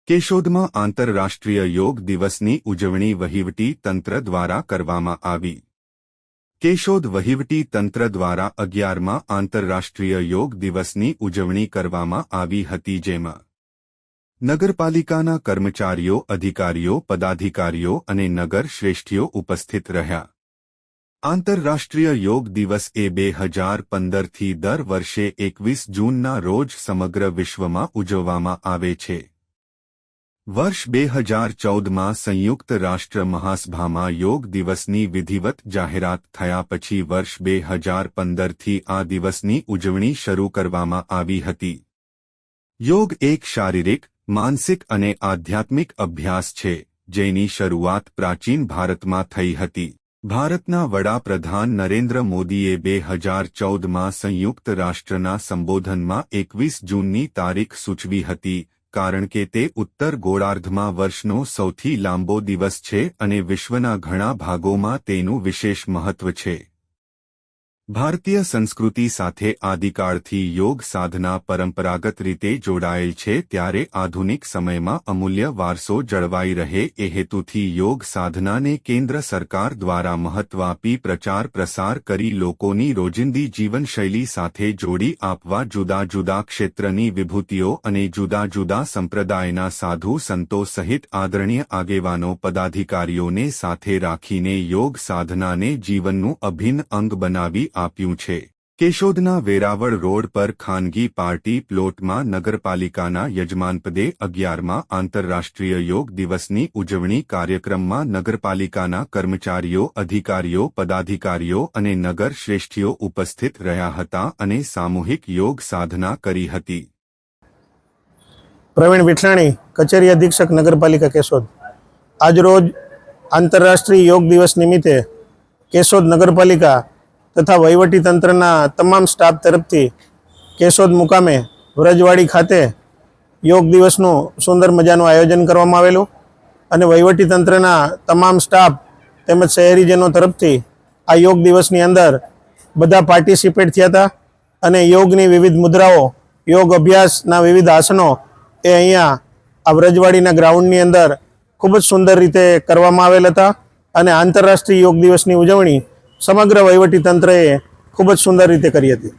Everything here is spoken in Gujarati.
કેશોદમાં આંતરરાષ્ટ્રીય યોગ દિવસની ઉજવણી વહીવટી તંત્ર દ્વારા કરવામાં આવી। કેશોદ વહીવટી તંત્ર દ્વારા 11મા આંતરરાષ્ટ્રીય યોગ દિવસની ઉજવણી કરવામાં આવી હતી, જેમાં નગરપાલિકાના કર્મચારીઓ, અધિકારીઓ, પદાધિકારીઓ અને નગર શ્રેષ્ઠીઓ ઉપસ્થિત રહ્યા। આંતરરાષ્ટ્રીય યોગ દિવસ એ 2015થી દર વર્ષે 21 જૂનના રોજ સમગ્ર વિશ્વમાં ઉજવવામાં આવે છે। વર્ષ 2014માં સંયુક્ત રાષ્ટ્ર મહાસભામાં યોગ દિવસની વિધિવત જાહેરાત થયા પછી વર્ષ 2015થી આ દિવસની ઉજવણી શરૂ કરવામાં આવી હતી। યોગ એક શારીરિક, માનસિક અને આધ્યાત્મિક અભ્યાસ છે, જેની શરૂઆત પ્રાચીન ભારતમાં થઈ હતી। ભારતના વડાપ્રધાન નરેન્દ્ર મોદીએ 2014માં સંયુક્ત રાષ્ટ્રના સંબોધનમાં 21 જૂનની તારીખ સૂચવી હતી, કારણ કે તે ઉત્તર ગોળાર્ધમાં વર્ષનો સૌથી લાંબો દિવસ છે અને વિશ્વના ઘણા ભાગોમાં તેનું વિશેષ મહત્વ છે। ભારતીય સંસ્કૃતિ સાથે આદિકાળથી યોગ સાધના પરંપરાગત રીતે જોડાયેલ છે, ત્યારે આધુનિક સમયમાં અમૂલ્ય વારસો જળવાઈ રહે એ હેતુથી યોગ સાધનાને કેન્દ્ર સરકાર દ્વારા મહત્વ આપી પ્રચાર પ્રસાર કરી લોકોની રોજિંદી જીવનશૈલી સાથે જોડી આપવા જુદા જુદા ક્ષેત્રની વિભૂતિઓ અને જુદા જુદા સંપ્રદાયના સાધુ સંતો સહિત આદરણીય આગેવાનો પદાધિકારીઓને સાથે રાખીને યોગ સાધનાને જીવનનું અભિન્ન અંગ બનાવી આપ્યું છે। કેશોદના વેરાવળ રોડ પર ખાનગી પાર્ટી પ્લોટમાં નગરપાલિકાના યજમાનપદે 11મા આંતરરાષ્ટ્રીય યોગ દિવસની ઉજવણી કાર્યક્રમમાં નગરપાલિકાના કર્મચારીઓ, અધિકારીઓ, પદાધિકારીઓ અને નગર શ્રેષ્ઠીઓ ઉપસ્થિત રહ્યા હતા અને સામૂહિક યોગ સાધના કરી હતી। પ્રવીણ વિઠલાણી, કચેરી અધિક્ષક, નગરપાલિકા કેશોદ। આજરોજ આંતરરાષ્ટ્રીય યોગ દિવસ નિમિત્તે કેશોદ નગરપાલિકા તથા વહીવટી તંત્રના તમામ સ્ટાફ તરફથી કેશોદ મુકામે વ્રજવાડી ખાતે યોગ દિવસનું સુંદર મજાનું આયોજન કરવામાં આવેલું અને વહીવટી તંત્રના તમામ સ્ટાફ તેમજ શહેરીજનો તરફથી આ યોગ દિવસની અંદર બધા પાર્ટિસિપેટ થયા હતા અને યોગની વિવિધ મુદ્રાઓ, યોગ અભ્યાસના વિવિધ આસનો એ અહીંયા આ વ્રજવાડીના ગ્રાઉન્ડની અંદર ખૂબ જ સુંદર રીતે કરવામાં આવેલ હતા અને આંતરરાષ્ટ્રીય યોગ દિવસની ઉજવણી સમગ્ર વહીવટી તંત્રએ ખૂબ જ સુંદર રીતે કરી હતી।